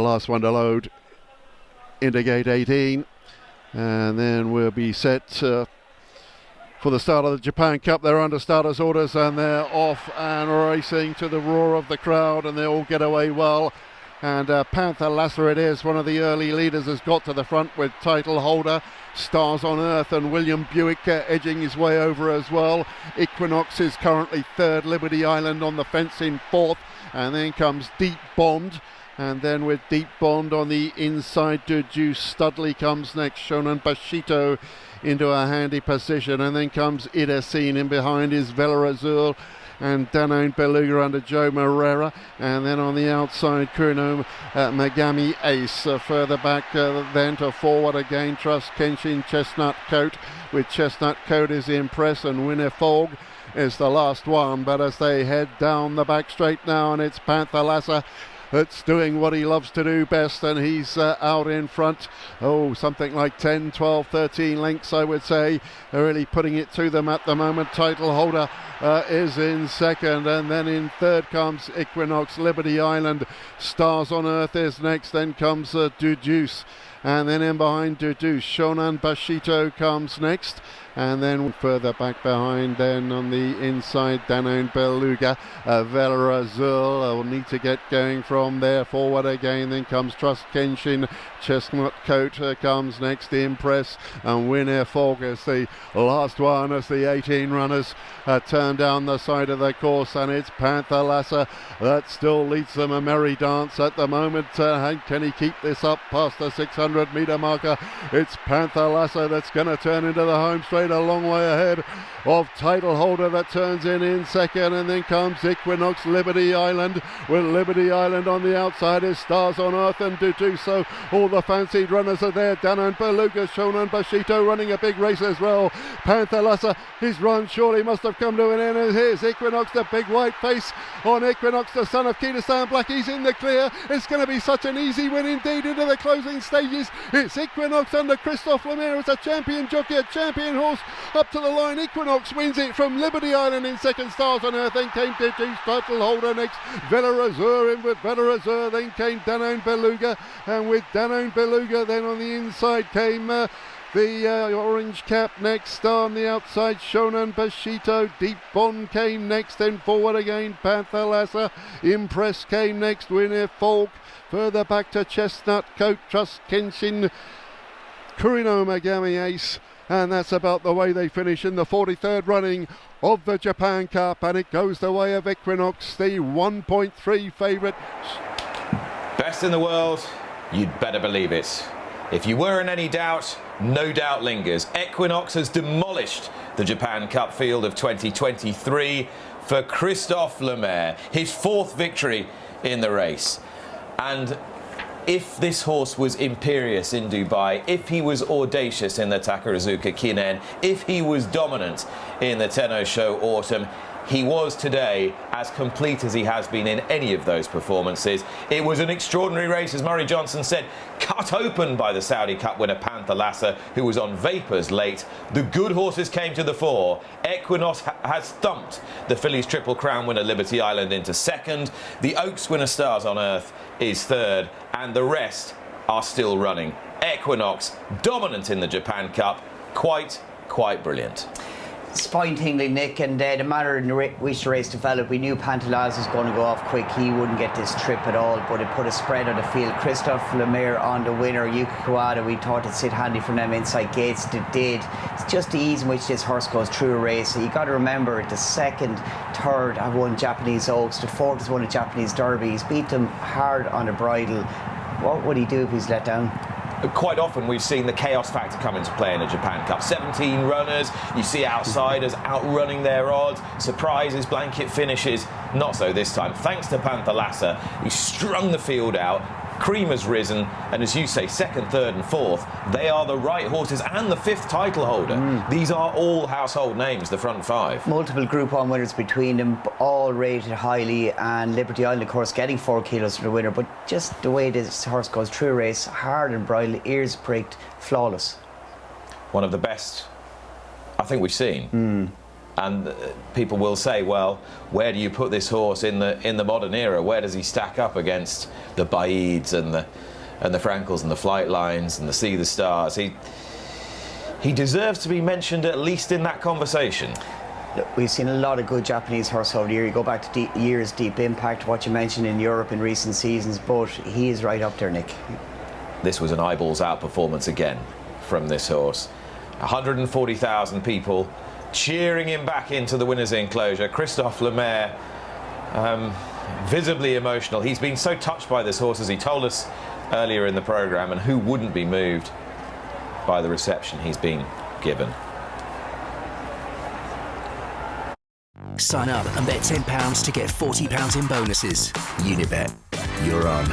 Last one to load into gate 18, and then we'll be set for the start of the Japan Cup. They're under starters orders and they're off and racing to the roar of the crowd, and they all get away well. And Panther Lasser, it is one of the early leaders, has got to the front with title holder Stars on Earth and William Buick edging his way over as well. Equinox is currently third, Liberty Island on the fence in fourth, and then comes Deep Bond. And then with Deep Bond on the inside, Juice Studley comes next. Shonan Bashito into a handy position, and then comes Idacine. In behind is Vela Azul and Danone Beluga under Joe Moreira, and then on the outside Kuno Megami Ace. Further back then to forward again, Trust Kenshin Chestnut Coat, with Chestnut Coat is Impress, and Winnefog is the last one. But as they head down the back straight now, and it's Panther Lasser that's doing what he loves to do best, and he's out in front. Something like 10, 12, 13 lengths, I would say. They're really putting it to them at the moment. Title holder is in second, and then in third comes Equinox. Liberty Island, Stars on Earth is next, then comes Duduce, and then in behind Duduce, Shonan Bashito comes next. And then further back behind, then on the inside, Danone Beluga, Vela Azul will need to get going from there. Forward again, then comes Trust Kenshin, Chestnut Coat comes next, Impress, and Winner Fog is the last one as the 18 runners turn down the side of the course, and it's Panther Lasser that still leads them a merry dance at the moment. Can he keep this up past the 600 metre marker? It's Panther Lasser that's going to turn into the home straight, a long way ahead of title holder that turns in second, and then comes Equinox. Liberty Island, with Liberty Island on the outside is Stars on Earth and do so. All the fancied runners are there. Danone Beluga, Shonan Bashito running a big race as well. Panther Lasser, his run surely must have come to an end, and here's Equinox, the big white face on Equinox, the son of Kitasan Black. He's in the clear. It's going to be such an easy win indeed into the closing stages. It's Equinox under Christophe Lemaire as a champion jockey, a champion horse up to the line. Equinox wins it from Liberty Island in second. Stars on Earth, then came Digi's title holder next. Vela Azur in with Vela Azur, then came Danone Beluga, and with Danone Beluga then on the inside came the orange cap next. On the outside, Shonan Bashito. Deep Bond came next, then forward again Panther Lasser. Impress came next, Winner Falk. Further back to Chestnut Coat, Trust Kenshin, Kurino Megami Ace. And that's about the way they finish in the 43rd running of the Japan Cup, and it goes the way of Equinox, the 1.3 favourite. Best in the world, you'd better believe it. If you were in any doubt, no doubt lingers. Equinox has demolished the Japan Cup field of 2023 for Christophe Lemaire, his fourth victory in the race. And if this horse was imperious in Dubai, if he was audacious in the Takarazuka Kinen, if he was dominant in the Tenno Sho Autumn, he was today as complete as he has been in any of those performances. It was an extraordinary race, as Murray Johnson said, cut open by the Saudi Cup winner Panther Lasser, who was on vapours late. The good horses came to the fore. Equinox has thumped the Fillies Triple Crown winner Liberty Island into second. The Oaks winner Stars on Earth is third, and the rest are still running. Equinox dominant in the Japan Cup, quite brilliant. Spine-tingling, Nick, and the matter in which the race developed, we knew Pantalaz was going to go off quick. He wouldn't get this trip at all, but it put a spread on the field. Christophe Lemaire on the winner, Yuki Kawada, we thought it'd sit handy for them inside gates. It did. It's just the ease in which this horse goes through a race. You got to remember, the second, third have won Japanese Oaks, the fourth has won a Japanese Derby. He's beat them hard on the bridle. What would he do if he's let down? Quite often we've seen the chaos factor come into play in a Japan Cup. 17 runners, you see outsiders outrunning their odds, surprises, blanket finishes. Not so this time. Thanks to Panther Lasser, he strung the field out. Cream has risen, and as you say, second, third and fourth, they are the right horses, and the fifth title holder. These are all household names, the front five. Multiple Group 1 winners between them, all rated highly, and Liberty Island, of course, getting 4 kilos for the winner, but just the way this horse goes through a race, hard and bridle, ears pricked, flawless. One of the best I think we've seen. And people will say, well, where do you put this horse in the modern era? Where does he stack up against the Baids and the Frankels and the Flight Lines and the See the Stars? He deserves to be mentioned at least in that conversation. Look, we've seen a lot of good Japanese horse over the year. You go back to years Deep Impact, what you mentioned in Europe in recent seasons, but he is right up there, Nick. This was an eyeballs out performance again from this horse. 140,000 people cheering him back into the winner's enclosure. Christophe Lemaire, visibly emotional. He's been so touched by this horse, as he told us earlier in the programme, and who wouldn't be moved by the reception he's been given. Sign up and bet £10 to get £40 in bonuses. Unibet, you're on.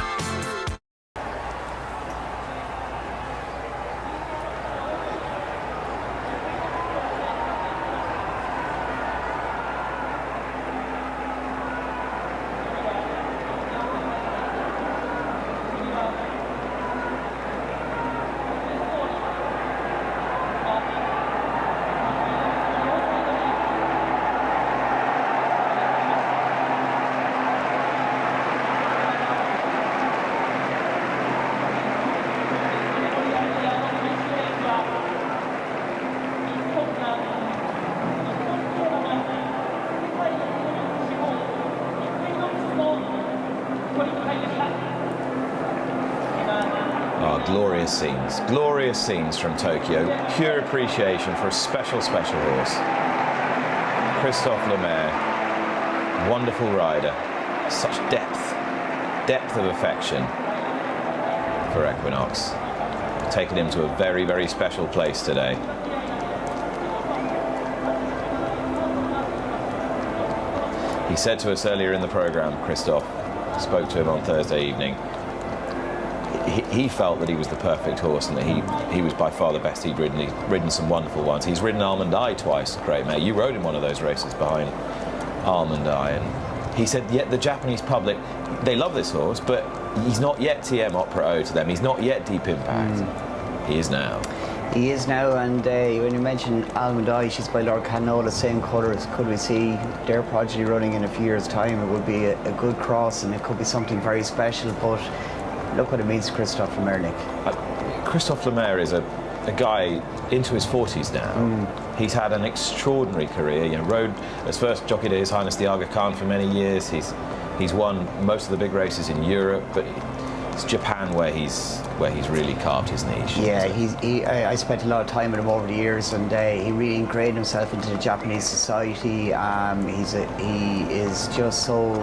Glorious scenes from Tokyo. Pure appreciation for a special horse. Christophe Lemaire, wonderful rider. Such depth of affection for Equinox. Taking him to a very, very special place today. He said to us earlier in the programme, Christophe, spoke to him on Thursday evening, he felt that he was the perfect horse and that he was by far the best he'd ridden. He'd ridden some wonderful ones. He's ridden Almond Eye twice, great mate. You rode in one of those races behind Almond Eye, and he said, yet the Japanese public, they love this horse, but he's not yet TM Opera O to them. He's not yet Deep Impact. He is now. He is now, and when you mentioned Almond Eye, she's by Lord Canola, same colours. Could we see their progeny running in a few years' time? It would be a good cross, and it could be something very special, but look what it means to Christophe Lemaire, Nick. Christophe Lemaire is a guy into his 40s now. He's had an extraordinary career. You know, rode as first jockey to His Highness the Aga Khan for many years. He's won most of the big races in Europe, but it's Japan where he's really carved his niche. Yeah, I spent a lot of time with him over the years, and he really ingrained himself into the Japanese society. He is just so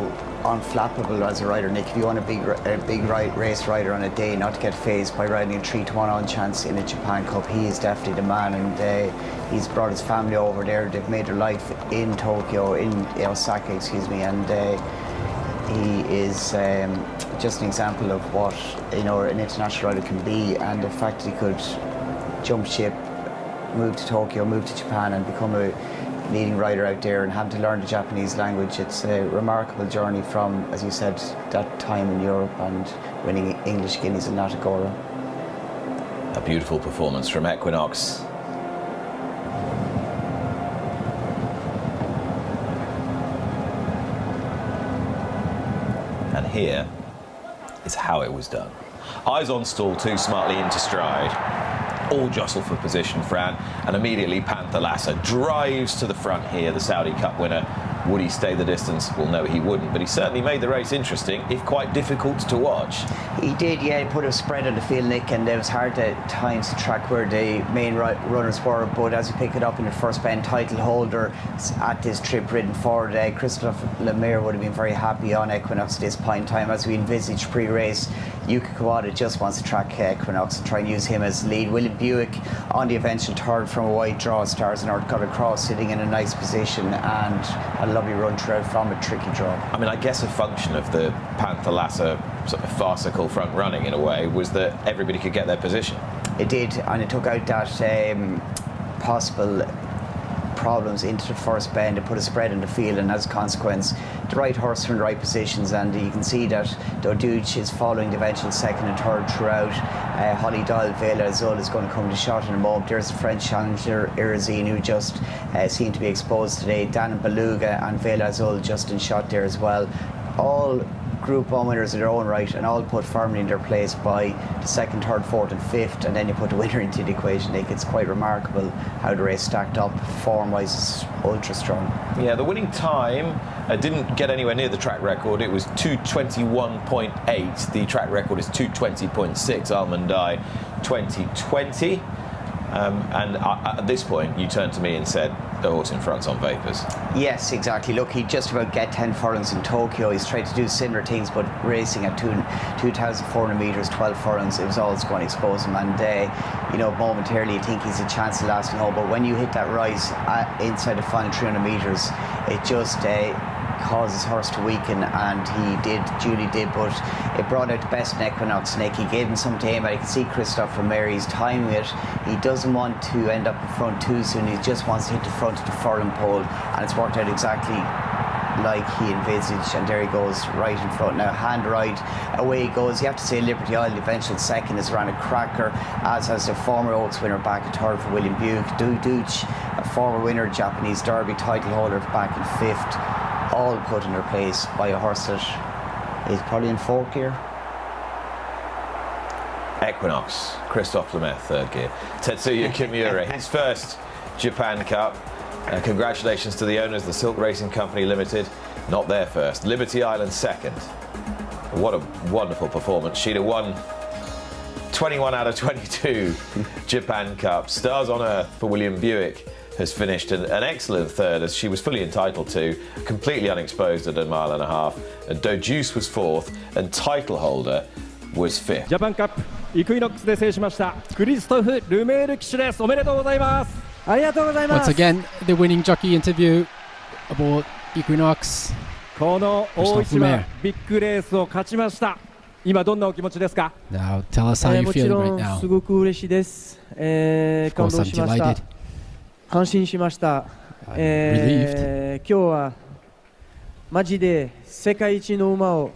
unflappable as a rider, Nick. If you want a big race rider on a day, not to get phased by riding a 3-1 on chance in a Japan Cup, he is definitely the man, and he's brought his family over there. They've made their life in Tokyo, in Osaka, and he is just an example of what an international rider can be, and the fact that he could jump ship, move to Tokyo, move to Japan, and become a leading rider out there and having to learn the Japanese language. It's a remarkable journey from, as you said, that time in Europe and winning English Guineas in Natagora. A beautiful performance from Equinox. And here is how it was done. Eyes on stall, too smartly into stride. All jostle for position, Fran, and immediately Panther Lassa drives to the front here, the Saudi Cup winner. Would he stay the distance? Well, no, he wouldn't, but he certainly made the race interesting, if quite difficult to watch. He did, yeah. He put a spread on the field, Nick, and it was hard at times to track where the main runners were, but as you pick it up in the first bend, title holder at this trip ridden forward, Christophe Lemaire would have been very happy on Equinox at this point in time. As we envisaged pre-race, Yuki Kawada just wants to track Equinox and try and use him as lead. William Buick on the eventual third from a wide draw, Stars and Earth got across, sitting in a nice position, and a lovely run throughout from a tricky draw. I mean, I guess a function of the Panther Lassa sort of farcical front running in a way was that everybody could get their position. It did, and it took out that possible problems into the first bend and put a spread in the field, and as a consequence the right horse are in the right positions, and you can see that Doduch is following the eventual second and third throughout. Holly Doyle Vela Azul is going to come to shot in a moment. There's the French challenger Irazine, who just seemed to be exposed today. Dan Beluga and Vela Azul just in shot there as well. All Group 1 winners in their own right, and all put firmly in their place by the second, third, fourth and fifth, and then you put the winner into the equation. Nick, it's quite remarkable how the race stacked up. Form-wise, it's ultra strong. Yeah, the winning time didn't get anywhere near the track record. It was 2:21.8. The track record is 2:20.6. Almond Eye 2020. And at this point, you turned to me and said, the horse in front's on vapours. Yes, exactly. Look, he just about get 10 furlongs in Tokyo. He's tried to do similar things, but racing at 2,400 metres, 12 furlongs, it was always going to expose him. And, momentarily you think he's a chance of lasting home. But when you hit that rise inside the final 300 metres, it just causes horse to weaken, and Julie did, but it brought out the best in Equinox. Nick, he gave him some to aim at. You can see Christophe Mary's timing it. He doesn't want to end up in front too soon. He just wants to hit the front of the furlong pole, and it's worked out exactly like he envisaged, and there he goes right in front. Now hand right, away he goes. You have to say Liberty Isle, the eventual second, has ran a cracker, as has the former Oaks winner back at third for William Buick. Doduch, a former winner, Japanese Derby title holder, back in fifth. All put in their place by a horse that is probably in fourth gear. Equinox, Christophe Lemaitre, third gear. Tetsuya Kimura, his first Japan Cup. Congratulations to the owners, the Silk Racing Company Limited. Not their first. Liberty Island second. What a wonderful performance. She'd have won 21 out of 22 Japan Cups. Stars on Earth for William Buick has finished an excellent third, as she was fully entitled to, completely unexposed at a mile and a half. And Dojuice was fourth, and title holder was fifth. Japan Cup Equinox で制しましたクリストフ・ルメール騎手です。おめでとうございます。ありがとうございます。 Once again, the winning jockey interview aboard Equinox. この大一番ビッグレースを勝ちました。今どんなお気持ちですか？ Now tell us how you もち feel ろ right ん now. すごく嬉しいです。感動しました。感心しました。今日はマジで世界一の馬を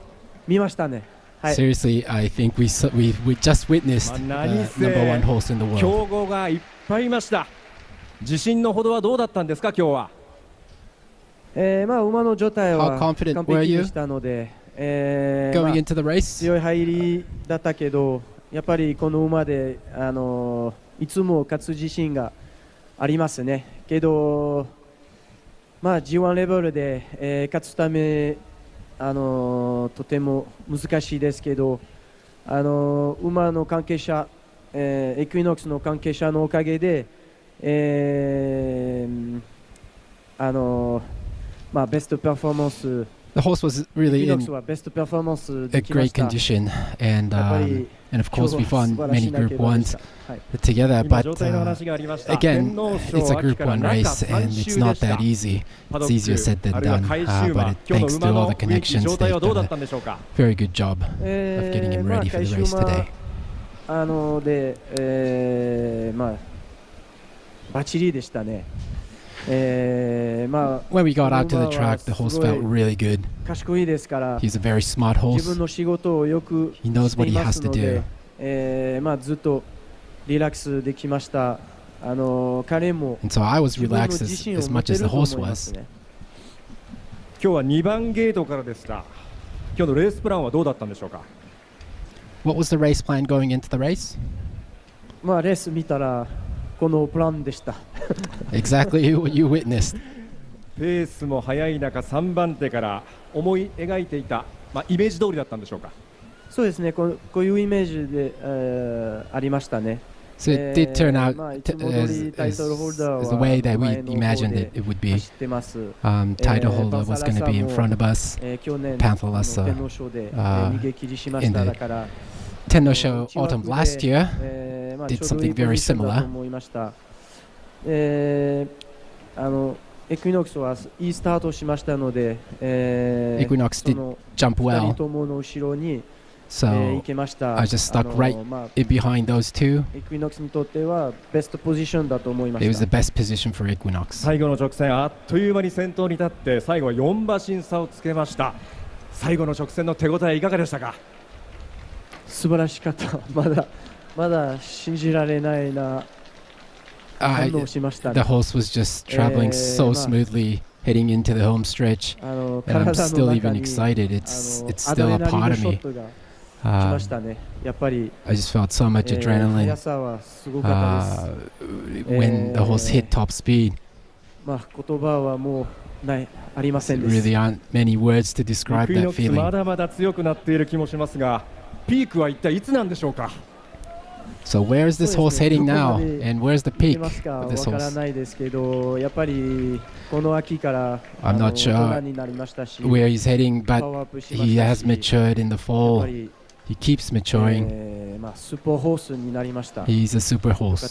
見ましたね。はい、Seriously, I think we just witnessed the number one horse in the world. 強豪がいっぱいいました。自信のほどはどうだったんですか、今日は？馬の状態は How 完 confident were 璧 you でしたので、going into the race? 強い入りだったけど、やっぱりこの馬で、いつも勝つ自信がありますね。けど、G1 レベルで、勝つため、とても難しいですけど、馬の関係者、エクイノックスの関係者のおかげで、ベストパフォーマンス The horse was really in ベストパフォーマンス a great condition, and of course we've won many Group 1s together, but again, it's a Group 1 race and it's not that easy. It's easier said than done, but thanks to all the connections, they've done a very good job of getting him ready for the race today. バッチリでしたね。When we got out to the track, the horse felt really good. 賢いですから、 He's a very smart horse. 自分の仕事をよくしていますので、ずっとリラックスできました。彼も And so I was relaxed as much as the horse was. 今日は2番ゲートからでした。今日のレースプランはどうだったんでしょうか？ What was the race plan going into the race? レース見たらこのプランでした。Exactly what you witnessed. ペースも速い中、3番手から思い描いていた、イメージ通りだったんでしょうか？そうですね、こういうイメージで、ありましたね。So it did turn out as the way that we imagined it would be. Title holder was going to be in front of us. Panthalassa in the Tenno Sho Autumn last year did something very similar. エクイノックスはいいスタートしましたので、Equinox did jump well. 2人ともの後ろに、So けました。 I just stuck right in behind those two. エクイノックスにとってはベストポジションだと思いま It was し the た。 best position for Equinox. 最後の直線あっという間に先頭に立って最後は4馬身差をつけました。最後の直線の手応えいかがでしたか？素晴らしかった。まだ信じられないな反応しました The ね。 horse was just traveling so smoothly heading into the home stretch, and I'm still even excited. It's still a part of me. 来ましたね。やっぱり I just felt so much 速 adrenaline さはすごかったです。 when the horse hit top speed. まあ言葉はもうないありません There です。 really aren't many words to イ describe クイノ that ックスま feeling. だまだ強くなっている気もしますが、ピークは一体いつなんでしょうか？ So where is this horse heading now, どこまで and where's the 行け peak ますか of this わから horse? ないですけど、やっぱりこの秋からI'm not 大 sure 人になりましたし、 Where he's heading, パ but ワーアップしま he した has し、 matured in the やっ fall. ぱり He keeps maturing. まあスーパーホースになりました。 He's a super horse.